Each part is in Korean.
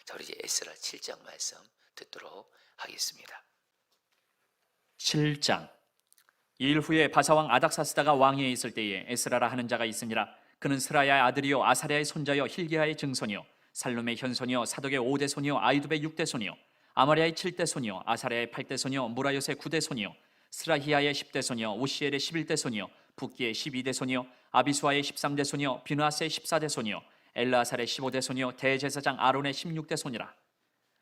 자, 우리 이제 에스라 7장 말씀 듣도록 하겠습니다. 7장. 이 일 후에 바사왕 아닥사스다가 왕위에 있을 때에 에스라라 하는 자가 있으니라. 그는 스라야의 아들이요 아사랴의 손자요 hil기야의 증손이요 살룸의 현손이요 사독의 5대 손이요 아이두의 6대 손이요 아마랴의 7대 손이요 아사랴의 8대 손이요 무라요의 9대 손이요 스라히야의 10대 손이요 우시엘의 11대 손이요 붓기의 12대 손이요 아비수아의 13대 손이요 비느하스의 14대 손이요 엘르아살의 15대 손이요 대제사장 아론의 16대 손이라.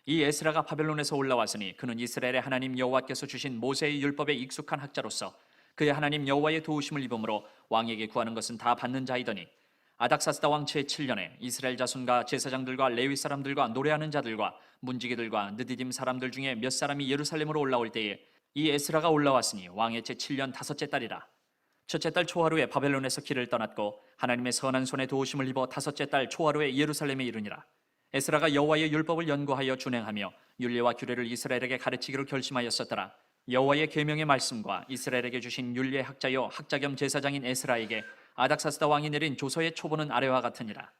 이 에스라가 바벨론에서 올라왔으니 그는 이스라엘의 하나님 여호와께서 주신 모세의 율법에 익숙한 학자로서 그의 하나님 여호와의 도우심을 입음으로 왕에게 구하는 것은 다 받는 자이더니 아닥사스다 왕 제7년에 이스라엘 자손과 제사장들과 레위 사람들과 노래하는 자들과 문지기들과 느디딤 사람들 중에 몇 사람이 예루살렘으로 올라올 때에 이 에스라가 올라왔으니 왕의 제7년 다섯째 달이라. 첫째 달 초하루에 바벨론에서 길을 떠났고 하나님의 선한 손에 도우심을 입어 다섯째 달 초하루에 예루살렘에 이르니라. 에스라가 여호와의 율법을 연구하여 준행하며 율례와 규례를 이스라엘에게 가르치기로 결심하였었더라. 여호와의 계명의 말씀과 이스라엘에게 주신 율례 학자요 학자 겸 제사장인 에스라에게 아닥사스다 왕이 내린 조서의 초본은 아래와 같으니라.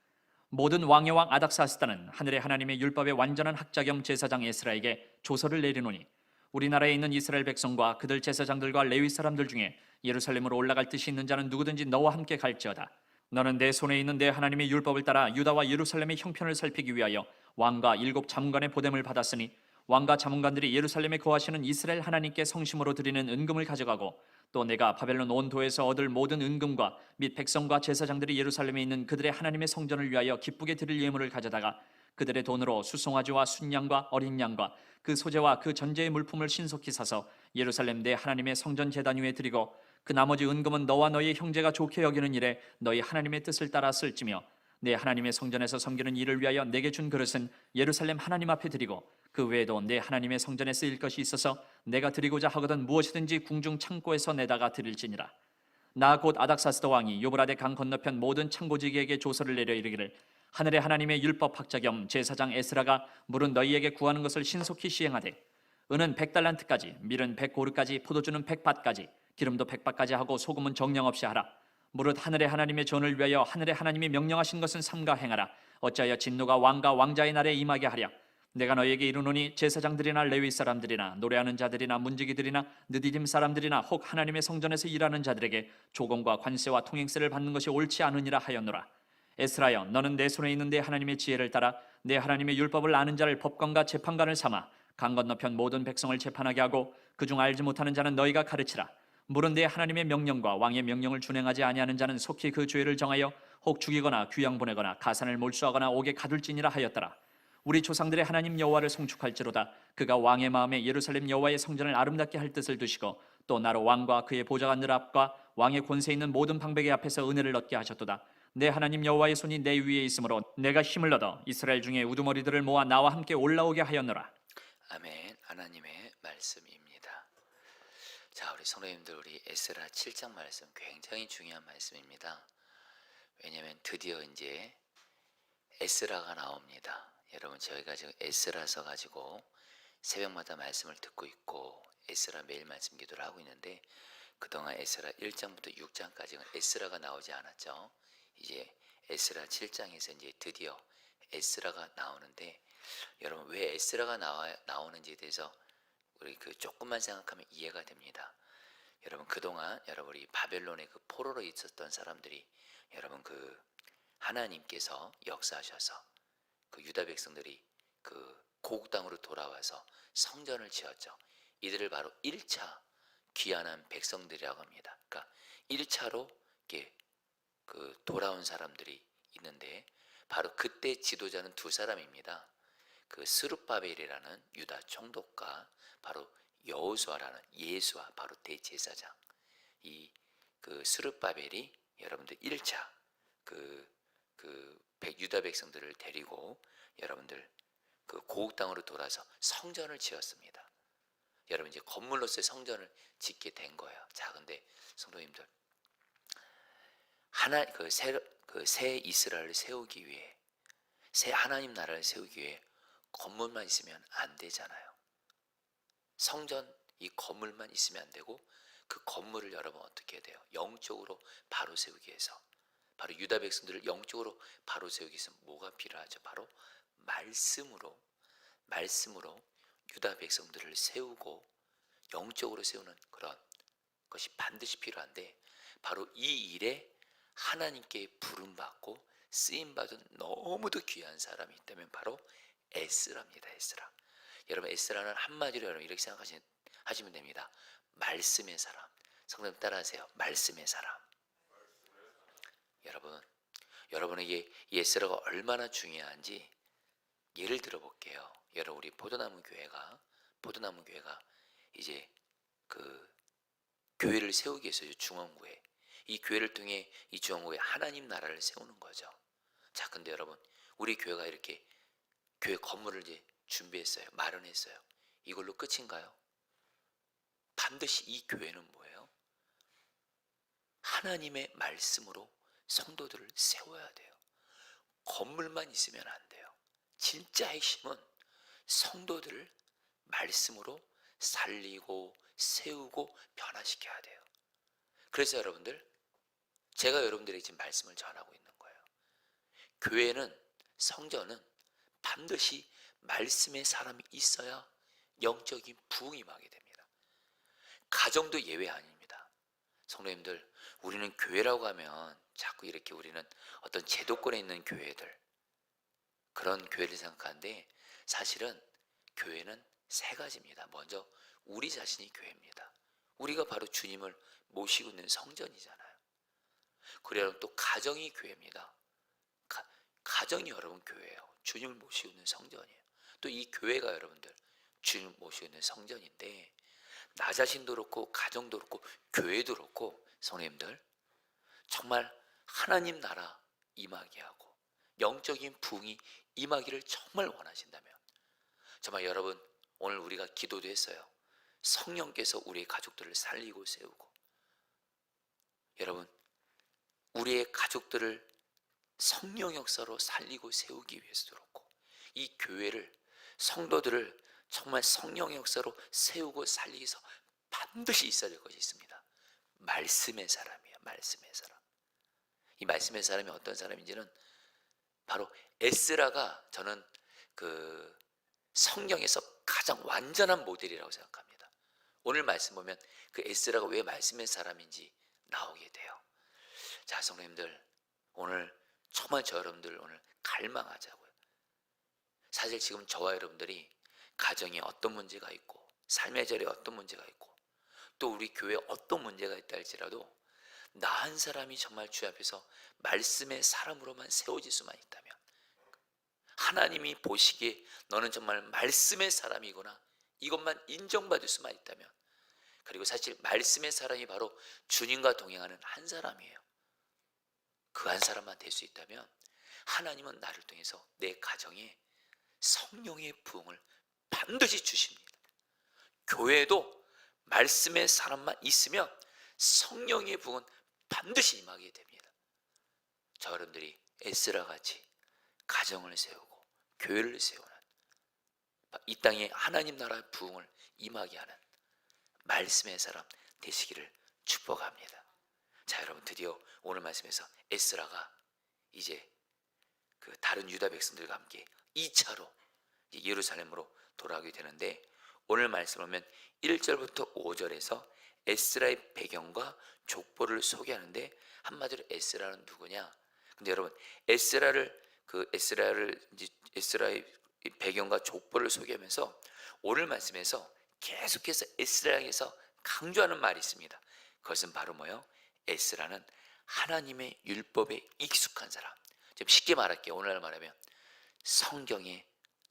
모든 왕의 왕 아닥사스다는 하늘의 하나님의 율법의 완전한 학자 겸 제사장 에스라에게 조서를 내리노니 우리나라에 있는 이스라엘 백성과 그들 제사장들과 레위 사람들 중에 예루살렘으로 올라갈 뜻이 있는 자는 누구든지 너와 함께 갈지어다. 너는 내 손에 있는 내 하나님의 율법을 따라 유다와 예루살렘의 형편을 살피기 위하여 왕과 7 자문관의 보냄을 받았으니 왕과 자문관들이 예루살렘에 거하시는 이스라엘 하나님께 성심으로 드리는 은금을 가져가고 또 내가 바벨론 온 도에서 얻을 모든 은금과 및 백성과 제사장들이 예루살렘에 있는 그들의 하나님의 성전을 위하여 기쁘게 드릴 예물을 가져다가 그들의 돈으로 수송아지와 순양과 어린 양과 그 소재와 그 전제의 물품을 신속히 사서 예루살렘 내 하나님의 성전 제단 위에 드리고 그 나머지 은금은 너와 너희 형제가 좋게 여기는 일에 너희 하나님의 뜻을 따라 쓸지며 내 하나님의 성전에서 섬기는 일을 위하여 내게 준 그릇은 예루살렘 하나님 앞에 드리고 그 외에도 내 하나님의 성전에 쓰일 것이 있어서 내가 드리고자 하거든 무엇이든지 궁중 창고에서 내다가 드릴지니라. 나 곧 아닥사스다 왕이 유브라데 강 건너편 모든 창고지기에게 조서를 내려 이르기를 하늘의 하나님의 율법 학자 겸 제사장 에스라가 물은 너희에게 구하는 것을 신속히 시행하되 은은 100달란트까지 밀은 100고르까지 포도주는 100밭까지 기름도 100밭까지 하고 소금은 정령 없이 하라. 무릇 하늘의 하나님의 전을 위하여 하늘의 하나님이 명령하신 것은 삼가 행하라. 어찌하여 진노가 왕과 왕자의 날에 임하게 하랴. 내가 너희에게 이르노니 제사장들이나 레위 사람들이나 노래하는 자들이나 문지기들이나 느디딤 사람들이나 혹 하나님의 성전에서 일하는 자들에게 조공과 관세와 통행세를 받는 것이 옳지 않으니라 하였노라. 에스라여, 너는 내 손에 있는 내 하나님의 지혜를 따라 내 하나님의 율법을 아는 자를 법관과 재판관을 삼아 강 건너편 모든 백성을 재판하게 하고 그중 알지 못하는 자는 너희가 가르치라. 물은 내 하나님의 명령과 왕의 명령을 준행하지 아니하는 자는 속히 그 죄를 정하여 혹 죽이거나 귀양 보내거나 가산을 몰수하거나 옥에 가둘지니라 하였더라. 우리 조상들의 하나님 여호와를 송축할지로다. 그가 왕의 마음에 예루살렘 여호와의 성전을 아름답게 할 뜻을 두시고 또 나로 왕과 그의 보좌관들 앞과 왕의 권세 있는 모든 방백의 앞에서 은혜를 얻게 하셨도다. 내 하나님 여호와의 손이 내 위에 있으므로 내가 힘을 얻어 이스라엘 중에 우두머리들을 모아 나와 함께 올라오게 하였노라. 아멘. 하나님의 말씀입니다. 자, 우리 성도님들, 우리 에스라 7장 말씀 굉장히 중요한 말씀입니다. 왜냐하면 드디어 이제 에스라가 나옵니다. 여러분, 저희가 지금 에스라서 가지고 새벽마다 말씀을 듣고 있고 에스라 매일 말씀 기도를 하고 있는데 그동안 에스라 1장부터 6장까지는 에스라가 나오지 않았죠. 이제 에스라 7장에서 이제 드디어 에스라가 나오는데 여러분, 왜 에스라가 나오는지에 대해서 우리 조금만 생각하면 이해가 됩니다. 여러분, 그동안 여러분 우리 바벨론의 그 포로로 있었던 사람들이 여러분 하나님께서 역사하셔서 그 유다 백성들이 그 고국 땅으로 돌아와서 성전을 지었죠. 이들을 바로 1차 귀환한 백성들이라고 합니다. 그러니까 1차로 이렇게 돌아온 사람들이 있는데 바로 그때 지도자는 두 사람입니다. 그 스룹바벨이라는 유다 총독과 바로 여호수아라는 예수와 바로 대제사장. 이 스룹바벨이 여러분들 1차 유다 백성들을 데리고 여러분들 고국 땅으로 돌아서 성전을 지었습니다. 여러분, 이제 건물로서의 성전을 짓게 된 거예요. 자, 근데 성도님들, 새 이스라엘을 세우기 위해, 새 하나님 나라를 세우기 위해 건물만 있으면 안 되잖아요. 성전, 이 건물만 있으면 안 되고 그 건물을 여러분 어떻게 해야 돼요? 영적으로 바로 세우기 위해서, 바로 유다 백성들을 영적으로 바로 세우기 위해서 뭐가 필요하죠? 바로 말씀으로 유다 백성들을 세우고 영적으로 세우는 그런 것이 반드시 필요한데, 바로 이 일에 하나님께 부름받고 쓰임받은 너무도 귀한 사람이 있다면 바로 에스라입니다. 에스라. 여러분, 에스라는 한마디로 여러분 이렇게 하시면 됩니다. 말씀의 사람. 성도님 따라하세요. 말씀의 사람. 여러분에게 이 에스라가 얼마나 중요한지 예를 들어 볼게요. 여러분, 우리 포도나무 교회가 이제 그 교회를 세우기 위해서 중원구에, 이 교회를 통해 이 중원구에 하나님 나라를 세우는 거죠. 자, 근데 여러분, 우리 교회가 이렇게 교회 건물을 이제 준비했어요. 마련했어요. 이걸로 끝인가요? 반드시 이 교회는 뭐예요? 하나님의 말씀으로 성도들을 세워야 돼요. 건물만 있으면 안 돼요. 진짜 핵심은 성도들을 말씀으로 살리고 세우고 변화시켜야 돼요. 그래서 여러분들, 제가 여러분들에게 지금 말씀을 전하고 있는 거예요. 교회는, 성전은 반드시 말씀의 사람이 있어야 영적인 부흥이 임하게 됩니다. 가정도 예외 아닙니다. 성도님들, 우리는 교회라고 하면 자꾸 이렇게 우리는 어떤 제도권에 있는 교회들, 그런 교회를 생각하는데, 사실은 교회는 세 가지입니다. 먼저 우리 자신이 교회입니다. 우리가 바로 주님을 모시고 있는 성전이잖아요. 그리고 또 가정이 교회입니다. 가정이 여러분 교회예요. 주님을 모시고 있는 성전이에요. 또 이 교회가 여러분들 주님을 모시고 있는 성전인데, 나 자신도 그렇고 가정도 그렇고 교회도 그렇고 성도님들, 정말 하나님 나라 임하게 하고 영적인 부흥이 임하기를 정말 원하신다면, 정말 여러분, 오늘 우리가 기도도 했어요. 성령께서 우리의 가족들을 살리고 세우고, 여러분, 우리의 가족들을 성령 역사로 살리고 세우기 위해서도 그렇고, 이 교회를, 성도들을 정말 성령 역사로 세우고 살리기 위해서 반드시 있어야 될 것이 있습니다. 말씀의 사람이에요. 말씀의 사람. 이 말씀의 사람이 어떤 사람인지는 바로 에스라가, 저는 그 성경에서 가장 완전한 모델이라고 생각합니다. 오늘 말씀 보면 그 에스라가 왜 말씀의 사람인지 나오게 돼요. 자, 성도님들, 오늘 정말 저 여러분들 오늘 갈망하자고요. 사실 지금 저와 여러분들이 가정에 어떤 문제가 있고, 삶의 자리에 어떤 문제가 있고, 또 우리 교회에 어떤 문제가 있다 할지라도 나 한 사람이 정말 주 앞에서 말씀의 사람으로만 세워질 수만 있다면, 하나님이 보시기에 너는 정말 말씀의 사람이구나, 이것만 인정받을 수만 있다면, 그리고 사실 말씀의 사람이 바로 주님과 동행하는 한 사람이에요. 그 한 사람만 될 수 있다면 하나님은 나를 통해서 내 가정에 성령의 부흥을 반드시 주십니다. 교회도 말씀의 사람만 있으면 성령의 부흥은 반드시 임하게 됩니다. 저 여러분들이 에스라 같이 가정을 세우고 교회를 세우는, 이 땅에 하나님 나라의 부흥을 임하게 하는 말씀의 사람 되시기를 축복합니다. 자, 여러분, 드디어 오늘 말씀에서 에스라가 이제 그 다른 유다 백성들과 함께 2차로 예루살렘으로 돌아가게 되는데, 오늘 말씀 보면 1절부터 5절에서 에스라의 배경과 족보를 소개하는데, 한마디로 에스라는 누구냐? 근데 여러분, 에스라의 배경과 족보를 소개하면서 오늘 말씀에서 계속해서 에스라에게서 강조하는 말이 있습니다. 그것은 바로 뭐예요? 에스라는 하나님의 율법에 익숙한 사람. 좀 쉽게 말할게요. 오늘날 말하면 성경에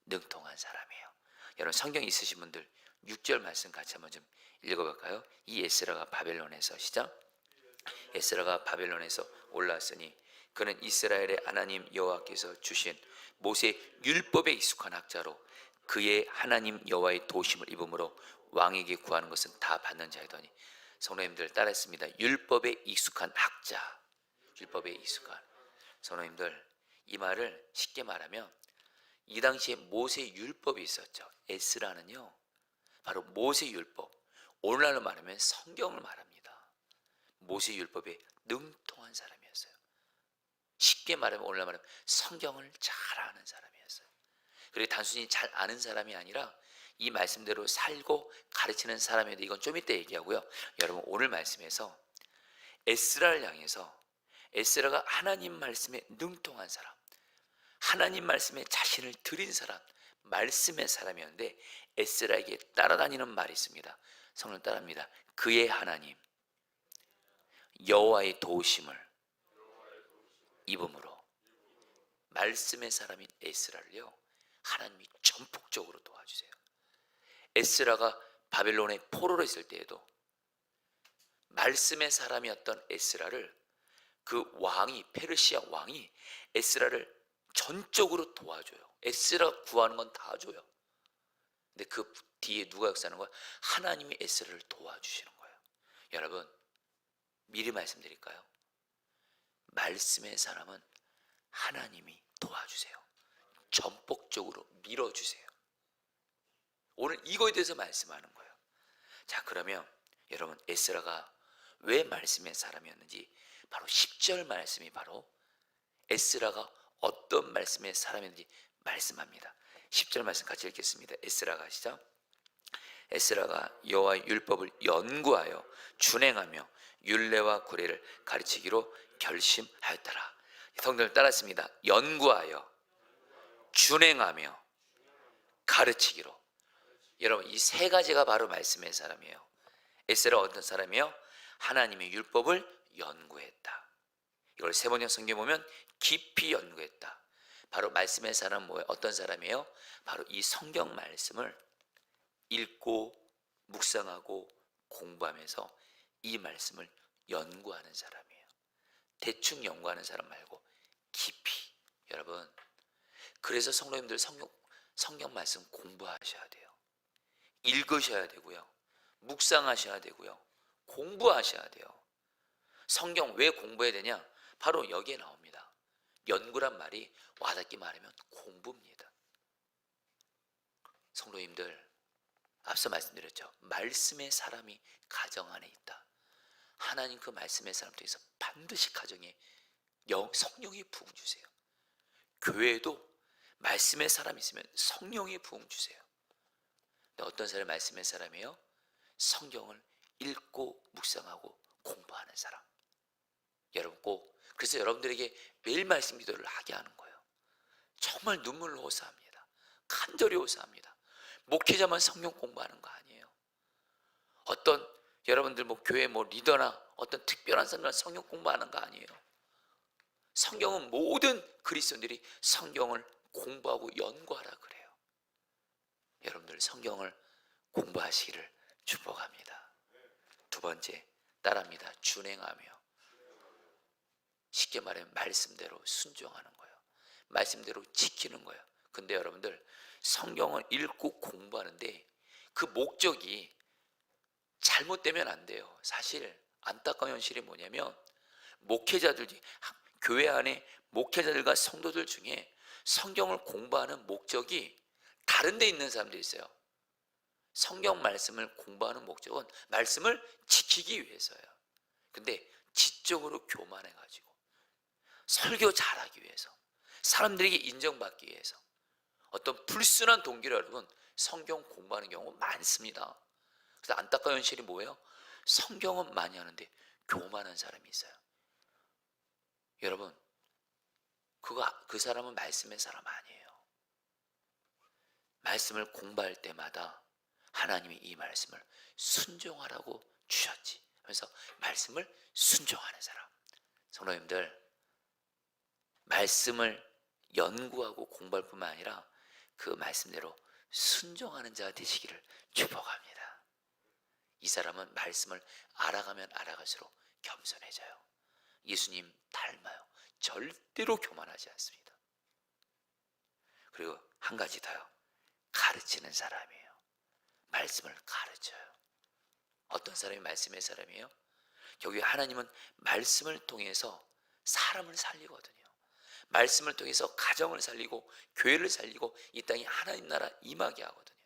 능통한 사람이에요. 여러분, 성경 있으신 분들 6절 말씀 같이 한번 좀 읽어볼까요? 이 에스라가 바벨론에서, 시작. 에스라가 바벨론에서 올라왔으니 그는 이스라엘의 하나님 여호와께서 주신 모세 율법에 익숙한 학자로 그의 하나님 여호와의 도심을 입음으로 왕에게 구하는 것은 다 받는 자이더니. 성도님들 따라했습니다. 율법에 익숙한 학자. 율법에 익숙한. 성도님들, 이 말을 쉽게 말하면 이 당시에 모세 율법이 있었죠. 에스라는요 바로 모세 율법, 오늘날로 말하면 성경을 말합니다. 모세 율법에 능통한 사람이었어요. 쉽게 말하면 오늘날 말하면 성경을 잘 아는 사람이었어요. 그리고 단순히 잘 아는 사람이 아니라 이 말씀대로 살고 가르치는 사람인데, 이건 좀 이따 얘기하고요. 여러분, 오늘 말씀에서 에스라를 향해서, 에스라가 하나님 말씀에 능통한 사람, 하나님 말씀에 자신을 드린 사람, 말씀의 사람이었는데 에스라에게 따라다니는 말이 있습니다. 성령 따라합니다. 그의 하나님 여호와의 도우심을 입음으로 말씀의 사람인 에스라를요, 하나님이 전폭적으로 도와주세요. 에스라가 바벨론의 포로로 있을 때에도 말씀의 사람이었던 에스라를, 그 왕이, 페르시아 왕이 에스라를 전적으로 도와줘요. 에스라가 구하는 건 다 줘요. 근데 그 뒤에 누가 역사하는 거야? 하나님이 에스라를 도와주시는 거예요. 여러분, 미리 말씀드릴까요? 말씀의 사람은 하나님이 도와주세요. 전폭적으로 밀어주세요. 오늘 이거에 대해서 말씀하는 거예요. 자, 그러면 여러분, 에스라가 왜 말씀의 사람이었는지, 바로 10절 말씀이 바로 에스라가 어떤 말씀의 사람이었는지 말씀합니다. 10절 말씀 같이 읽겠습니다. 에스라가 시작. 에스라가 여호와의 율법을 연구하여 준행하며 율례와 구례를 가르치기로 결심하였더라. 성도들 따랐습니다. 연구하여 준행하며 가르치기로. 여러분, 이 세 가지가 바로 말씀의 사람이에요. 에스라 어떤 사람이에요? 하나님의 율법을 연구했다. 이걸 세번역 성경에 보면 깊이 연구했다. 바로 말씀의 사람은 뭐예요? 어떤 사람이에요? 바로 이 성경 말씀을 읽고 묵상하고 공부하면서 이 말씀을 연구하는 사람이에요. 대충 연구하는 사람 말고 깊이. 여러분, 그래서 성도님들 성경 말씀 공부하셔야 돼요. 읽으셔야 되고요, 묵상하셔야 되고요, 공부하셔야 돼요. 성경 왜 공부해야 되냐? 바로 여기에 나옵니다. 연구란 말이 와닿게 말하면 공부입니다. 성도님들, 앞서 말씀드렸죠. 말씀의 사람이 가정 안에 있다. 하나님 그 말씀의 사람 통해서 반드시 가정에 성령의 부흥 주세요. 교회에도 말씀의 사람이 있으면 성령의 부흥 주세요. 근데 어떤 사람이 말씀의 사람이에요? 성경을 읽고 묵상하고 공부하는 사람. 여러분, 꼭 그래서 여러분들에게 매일 말씀 기도를 하게 하는 거예요. 정말 눈물로 호소합니다. 간절히 호소합니다. 목회자만 성경 공부하는 거 아니에요. 어떤 여러분들 교회 리더나 어떤 특별한 사람만 성경 공부하는 거 아니에요. 성경은 모든 그리스도인들이 성경을 공부하고 연구하라 그래요. 여러분들 성경을 공부하시기를 축복합니다. 두 번째, 따라합니다. 준행하며. 쉽게 말하면 말씀대로 순종하는 거예요. 말씀대로 지키는 거예요. 근데 여러분들, 성경을 읽고 공부하는데 그 목적이 잘못되면 안 돼요. 사실 안타까운 현실이 뭐냐면, 목회자들이, 교회 안에 목회자들과 성도들 중에 성경을 공부하는 목적이 다른 데 있는 사람들이 있어요. 성경 말씀을 공부하는 목적은 말씀을 지키기 위해서예요. 근데 지적으로 교만해가지고 설교 잘하기 위해서, 사람들에게 인정받기 위해서 어떤 불순한 동기로 여러분 성경 공부하는 경우 많습니다. 그래서 안타까운 현실이 뭐예요? 성경은 많이 하는데 교만한 사람이 있어요. 여러분, 그 사람은 말씀의 사람 아니에요. 말씀을 공부할 때마다 하나님이 이 말씀을 순종하라고 주셨지. 그래서 말씀을 순종하는 사람. 성도님들, 말씀을 연구하고 공부할 뿐만 아니라 그 말씀대로 순종하는 자가 되시기를 축복합니다. 이 사람은 말씀을 알아가면 알아갈수록 겸손해져요. 예수님 닮아요. 절대로 교만하지 않습니다. 그리고 한 가지 더요. 가르치는 사람이에요. 말씀을 가르쳐요. 어떤 사람이 말씀의 사람이에요? 여기 하나님은 말씀을 통해서 사람을 살리거든요. 말씀을 통해서 가정을 살리고 교회를 살리고 이 땅에 하나님 나라 임하게 하거든요.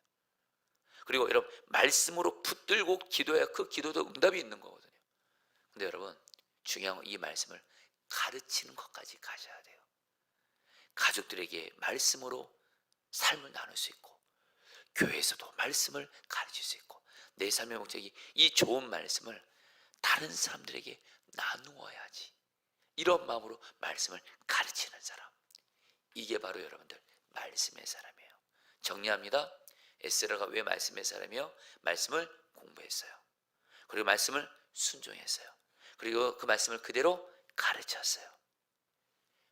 그리고 여러분, 말씀으로 붙들고 기도해야 그 기도도 응답이 있는 거거든요. 근데 여러분, 중요한 건 이 말씀을 가르치는 것까지 가셔야 돼요. 가족들에게 말씀으로 삶을 나눌 수 있고, 교회에서도 말씀을 가르칠 수 있고, 내 삶의 목적이 이 좋은 말씀을 다른 사람들에게 나누어야지, 이런 마음으로 말씀을 가르치는 사람, 이게 바로 여러분들 말씀의 사람이에요. 정리합니다. 에스라가 왜 말씀의 사람이요? 말씀을 공부했어요. 그리고 말씀을 순종했어요. 그리고 그 말씀을 그대로 가르쳤어요.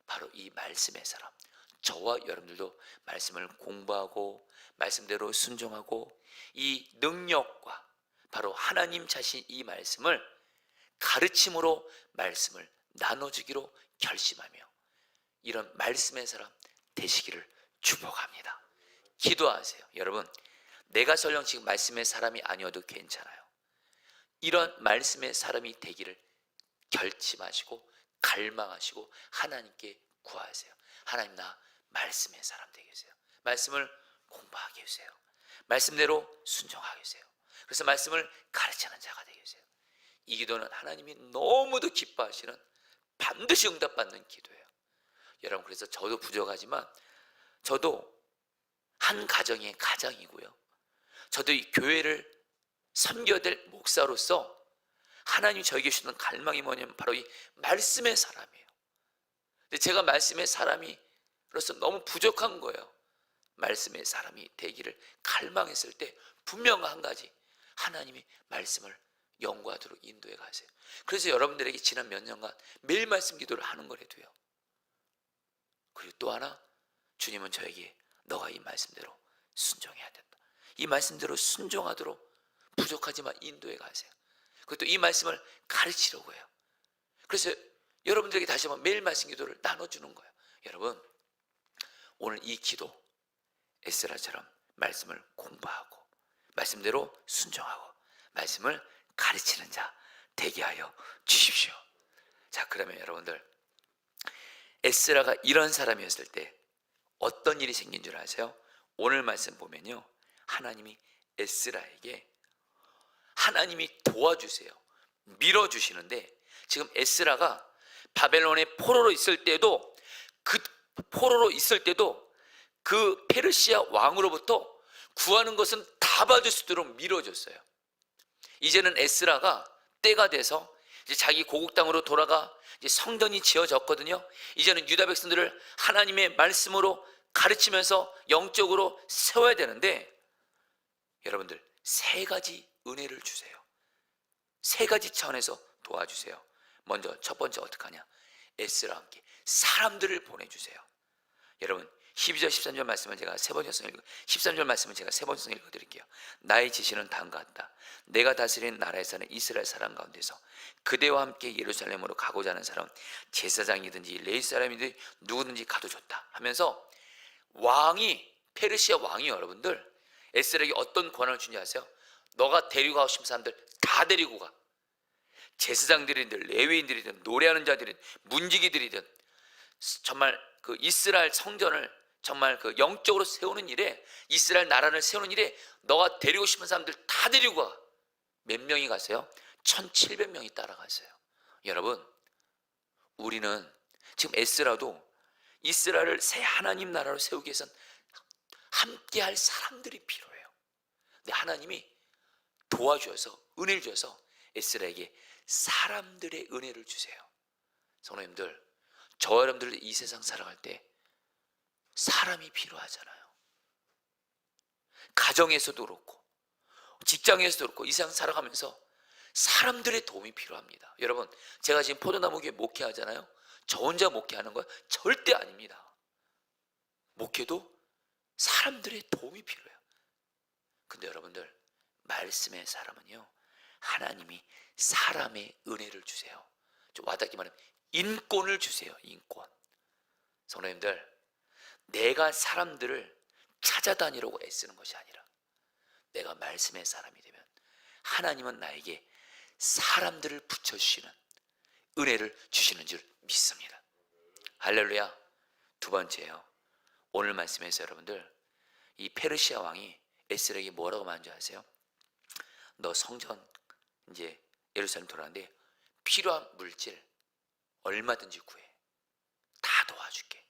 바로 이 말씀의 사람, 저와 여러분들도 말씀을 공부하고 말씀대로 순종하고 이 능력과 바로 하나님 자신 이 말씀을 가르침으로 말씀을 나눠주기로 결심하며 이런 말씀의 사람 되시기를 축복합니다. 기도하세요. 여러분, 내가 설령 지금 말씀의 사람이 아니어도 괜찮아요. 이런 말씀의 사람이 되기를 결심하시고 갈망하시고 하나님께 구하세요. 하나님, 나 말씀의 사람 되게 해주세요. 말씀을 공부하게 해주세요. 말씀대로 순종하게 해주세요. 그래서 말씀을 가르치는 자가 되게 해주세요. 이 기도는 하나님이 너무도 기뻐하시는, 반드시 응답받는 기도예요. 여러분, 그래서 저도 부족하지만 저도 한 가정의 가장이고요, 저도 이 교회를 섬겨야 될 목사로서 하나님이 저에게 주시는 갈망이 뭐냐면 바로 이 말씀의 사람이에요. 근데 제가 말씀의 사람이로서 너무 부족한 거예요. 말씀의 사람이 되기를 갈망했을 때 분명 한 가지, 하나님이 말씀을 연구하도록 인도해 가세요. 그래서 여러분들에게 지난 몇 년간 매일 말씀 기도를 하는 거래도요. 그리고 또 하나, 주님은 저에게 너가 이 말씀대로 순종해야 된다, 이 말씀대로 순종하도록 부족하지만 인도해 가세요. 그것도 이 말씀을 가르치려고 해요. 그래서 여러분들에게 다시 한번 매일 말씀 기도를 나눠주는 거예요. 여러분, 오늘 이 기도 에스라처럼 말씀을 공부하고 말씀대로 순종하고 말씀을 가르치는 자 되게 하여 주십시오. 자, 그러면 여러분들, 에스라가 이런 사람이었을 때 어떤 일이 생긴 줄 아세요? 오늘 말씀 보면요, 하나님이 에스라에게 하나님이 도와주세요, 밀어주시는데, 지금 에스라가 바벨론의 포로로 있을 때도 그 페르시아 왕으로부터 구하는 것은 다 받을 수 있도록 밀어줬어요. 이제는 에스라가 때가 돼서 이제 자기 고국 땅으로 돌아가 이제 성전이 지어졌거든요. 이제는 유다 백성들을 하나님의 말씀으로 가르치면서 영적으로 세워야 되는데, 여러분들, 세 가지 은혜를 주세요. 세 가지 차원에서 도와주세요. 먼저 첫 번째 어떻게 하냐? 에스라와 함께 사람들을 보내주세요. 여러분, 12절 13절 말씀을 제가 세 번째서 13절 말씀을 제가 세 번째서 읽어드릴게요. 나의 지시는 다음과 같다. 내가 다스리는 나라에 사는 이스라엘 사람 가운데서 그대와 함께 예루살렘으로 가고자 하는 사람, 제사장이든지 레위 사람이든지 누구든지 가도 좋다 하면서, 왕이, 페르시아 왕이 여러분들 에스라에게 어떤 권한을 주는지 아세요? 너가 데리고 가고 싶은 사람들 다 데리고 가. 제사장들이든 레위인들이든 노래하는 자들이든 문지기들이든 정말 그 이스라엘 성전을 정말 그 영적으로 세우는 일에, 이스라엘 나라를 세우는 일에 너가 데리고 싶은 사람들 다 데리고 가. 몇 명이 가세요? 1700명이 따라갔어요. 여러분, 우리는 지금 에스라도 이스라엘을 새 하나님 나라로 세우기 위해선 함께 할 사람들이 필요해요. 근데 하나님이 도와주셔서, 은혜를 주셔서 에스라에게 사람들의 은혜를 주세요. 성도님들, 저 여러분들 이 세상 살아갈 때 사람이 필요하잖아요. 가정에서도 그렇고 직장에서도 그렇고 이 세상 살아가면서 사람들의 도움이 필요합니다. 여러분, 제가 지금 포도나무교회 목회하잖아요. 저 혼자 목회하는 거 절대 아닙니다. 목회도 사람들의 도움이 필요해요. 근데 여러분들, 말씀의 사람은요, 하나님이 사람의 은혜를 주세요. 좀 와닿게 말하면 인권을 주세요. 인권. 성도님들, 내가 사람들을 찾아다니려고 애쓰는 것이 아니라 내가 말씀의 사람이 되면 하나님은 나에게 사람들을 붙여주시는 은혜를 주시는 줄 믿습니다. 할렐루야. 두 번째요, 오늘 말씀에서 여러분들, 이 페르시아 왕이 에스라에게 뭐라고 말한 줄 아세요? 너 성전 이제 예루살렘 돌아가는데 필요한 물질 얼마든지 구해, 다 도와줄게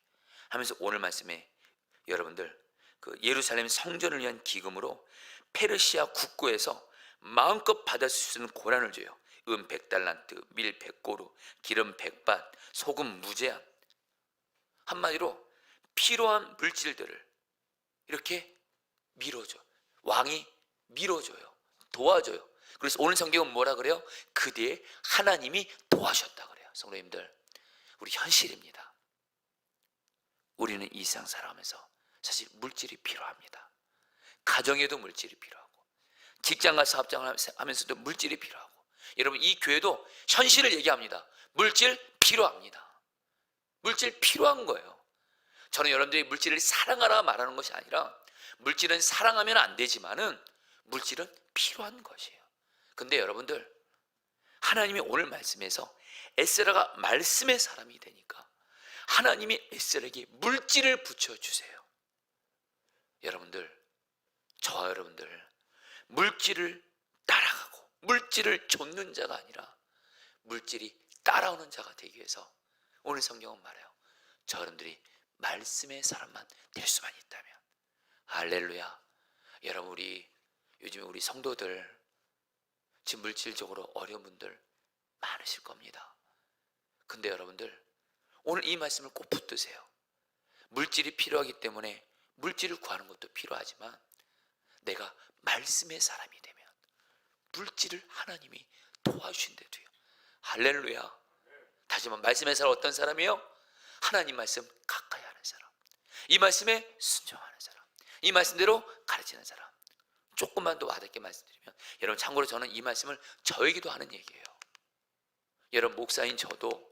하면서 오늘 말씀에 여러분들 그 예루살렘 성전을 위한 기금으로 페르시아 국고에서 마음껏 받을 수 있는 고난을 줘요. 은 100달란트, 밀 100고루, 기름 100밭, 소금 무제한. 한마디로 필요한 물질들을 이렇게 밀어줘. 왕이 밀어줘요. 도와줘요. 그래서 오늘 성경은 뭐라 그래요? 그대의 하나님이 도와주셨다 그래요. 성도님들, 우리 현실입니다. 우리는 이 세상 살아가면서 사실 물질이 필요합니다. 가정에도 물질이 필요하고, 직장과 사업장을 하면서도 물질이 필요하고, 여러분 이 교회도 현실을 얘기합니다. 물질 필요합니다. 물질 필요한 거예요. 저는 여러분들이 물질을 사랑하라 말하는 것이 아니라, 물질은 사랑하면 안 되지만은 물질은 필요한 것이에요. 근데 여러분들, 하나님이 오늘 말씀에서 에스라가 말씀의 사람이 되니까 하나님이 에스라에게 물질을 붙여주세요. 여러분들, 저와 여러분들, 물질을 따라가고 물질을 좇는 자가 아니라 물질이 따라오는 자가 되기 위해서 오늘 성경은 말해요. 저 여러분들이 말씀의 사람만 될 수만 있다면. 할렐루야. 여러분, 우리 요즘에 우리 성도들 지금 물질적으로 어려운 분들 많으실 겁니다. 근데 여러분들, 오늘 이 말씀을 꼭 붙드세요. 물질이 필요하기 때문에 물질을 구하는 것도 필요하지만, 내가 말씀의 사람이 되면 물질을 하나님이 도와주신대도요. 할렐루야. 다시 한번, 말씀의 사람 어떤 사람이에요? 하나님 말씀 가까이 하는 사람, 이 말씀에 순종하는 사람, 이 말씀대로 가르치는 사람. 조금만 더 와닿게 말씀드리면, 여러분 참고로 저는 이 말씀을 저에게도 하는 얘기예요. 여러분, 목사인 저도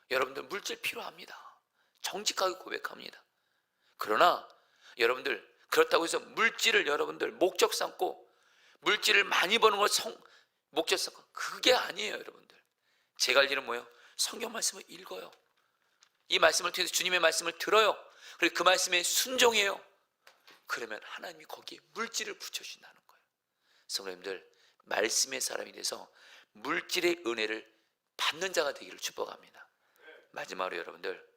여러분들 물질 필요합니다. 정직하게 고백합니다. 그러나 여러분들, 그렇다고 해서 물질을 여러분들 목적 삼고 물질을 많이 버는 걸 목적 삼고, 그게 아니에요. 여러분들, 제가 할 일은 뭐예요? 성경 말씀을 읽어요. 이 말씀을 통해서 주님의 말씀을 들어요. 그리고 그 말씀에 순종해요. 그러면 하나님이 거기에 물질을 붙여주신다는 거예요. 성도님들, 말씀의 사람이 돼서 물질의 은혜를 받는 자가 되기를 축복합니다. 마지막으로 여러분들,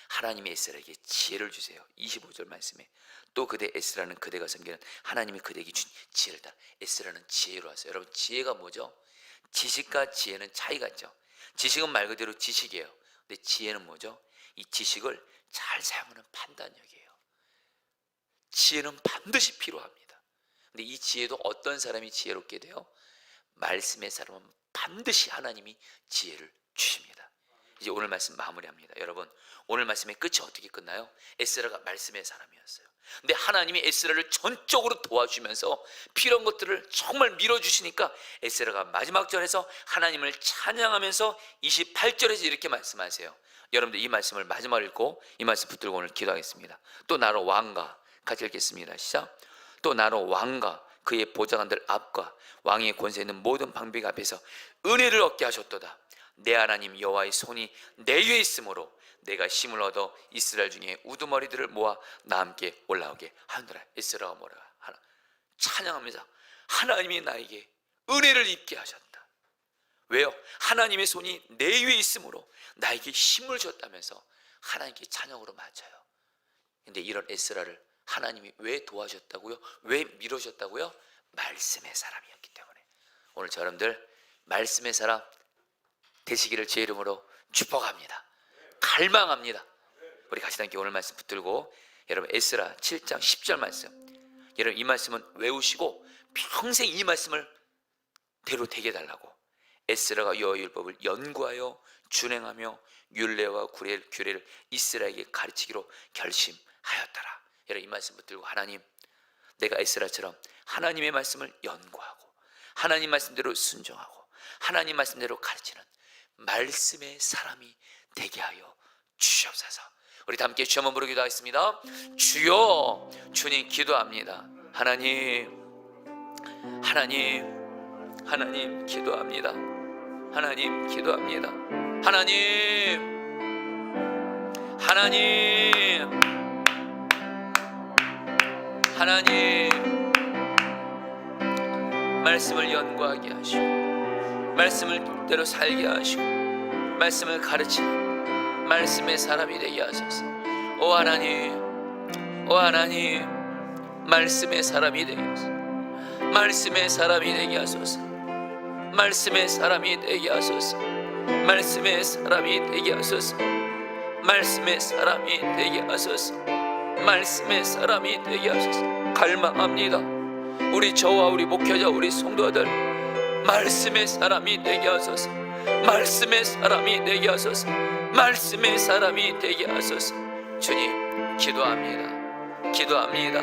하나님이 에스라에게 지혜를 주세요. 25절 말씀에, 또 그대 에스라는 그대가 섬기는 하나님이 그대에게 준 지혜를 따라. 에스라는 지혜로 왔어요. 여러분, 지혜가 뭐죠? 지식과 지혜는 차이가 있죠. 지식은 말 그대로 지식이에요. 근데 지혜는 뭐죠? 이 지식을 잘 사용하는 판단력이에요. 지혜는 반드시 필요합니다. 근데 이 지혜도 어떤 사람이 지혜롭게 돼요? 말씀의 사람은 반드시 하나님이 지혜를 주십니다. 이제 오늘 말씀 마무리합니다. 여러분, 오늘 말씀의 끝이 어떻게 끝나요? 에스라가 말씀의 사람이었어요. 근데 하나님이 에스라를 전적으로 도와주면서 필요한 것들을 정말 밀어주시니까 에스라가 마지막 절에서 하나님을 찬양하면서 28절에서 이렇게 말씀하세요. 여러분들, 이 말씀을 마지막으로 읽고 이 말씀 붙들고 오늘 기도하겠습니다. 또 나로 왕과, 같이 읽겠습니다. 시작. 또 나로 왕과 그의 보좌관들 앞과 왕의 권세 있는 모든 방백 앞에서 은혜를 얻게 하셨도다. 내 하나님 여호와의 손이 내 위에 있으므로 내가 힘을 얻어 이스라엘 중에 우두머리들을 모아 나 함께 올라오게 하느라. 에스라가 뭐라 하나? 찬양하면서 하나님이 나에게 은혜를 입게 하셨다. 왜요? 하나님의 손이 내 위에 있으므로 나에게 힘을 줬다면서 하나님께 찬양으로 맞춰요. 근데 이런 에스라를 하나님이 왜 도와주셨다고요? 왜 밀어주셨다고요? 말씀의 사람이었기 때문에. 오늘 저 여러분들 말씀의 사람 되시기를 제 이름으로 축복합니다. 갈망합니다. 우리 같이 함께 오늘 말씀 붙들고, 여러분 에스라 7장 10절 말씀, 여러분 이 말씀은 외우시고 평생 이 말씀을 대로 되게 해달라고. 에스라가 여호와의 율법을 연구하여 준행하며 율례와 규례를 이스라엘에게 가르치기로 결심하였더라. 여러분 이 말씀 붙들고, 하나님, 내가 에스라처럼 하나님의 말씀을 연구하고 하나님 말씀대로 순종하고 하나님 말씀대로 가르치는 말씀의 사람이 되게 하여 주시옵소서. 우리 다 함께 주 한번 부르기도 하겠습니다. 주여. 주님 기도합니다. 하나님, 하나님, 하나님 기도합니다. 하나님 기도합니다. 하나님, 하나님, 하나님, 말씀을 연구하게 하시고 말씀을 대로 살게 하시고 말씀을 가르치는 말씀의 사람이 되게 하소서. 오 하나님, 오 하나님, 말씀의 사람이 되게 하소서. 말씀의 사람이 되게 하소서. 말씀의 사람이 되게 하소서. 말씀의 사람이 되게 하소서. 말씀의 사람이 되게 하소서. 말씀의 사람이 되게 하소서. 갈망합니다. 우리 저와 우리 목회자 우리 성도들 말씀의 사람이 되게 하소서. 말씀의 사람이 되게 하소서. 말씀의 사람이 되게 하소서. 주님, 기도합니다. 기도합니다.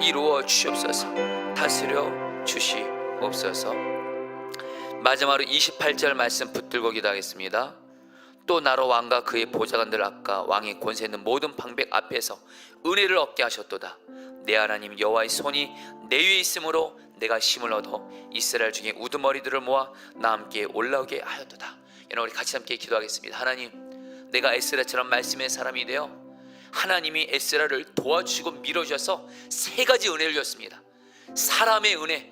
이루어 주시옵소서. 다스려 주시옵소서. 마지막으로 28절 말씀 붙들고 기도하겠습니다. 또 나로 왕과 그의 보좌관들 앞과 왕의 권세 있는 모든 방백 앞에서 은혜를 얻게 하셨도다. 내 하나님 여호와의 손이 내 위에 있으므로 내가 힘을 얻어 이스라엘 중에 우두머리들을 모아 나 함께 올라오게 하였도다. 여러분, 우리 같이 함께 기도하겠습니다. 하나님, 내가 에스라처럼 말씀의 사람이 되어 하나님이 에스라를 도와주시고 밀어주셔서 세 가지 은혜를 주셨습니다. 사람의 은혜,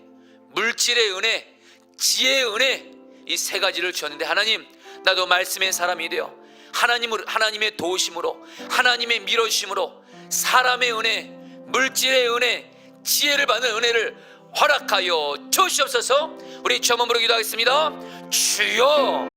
물질의 은혜, 지혜의 은혜, 이 세 가지를 주셨는데 하나님, 나도 말씀의 사람이 되어 하나님의 도우심으로, 하나님의 밀어주심으로 사람의 은혜, 물질의 은혜, 지혜를 받는 은혜를 허락하여 주시옵소서. 우리 주 한번 부르기도 하겠습니다. 주여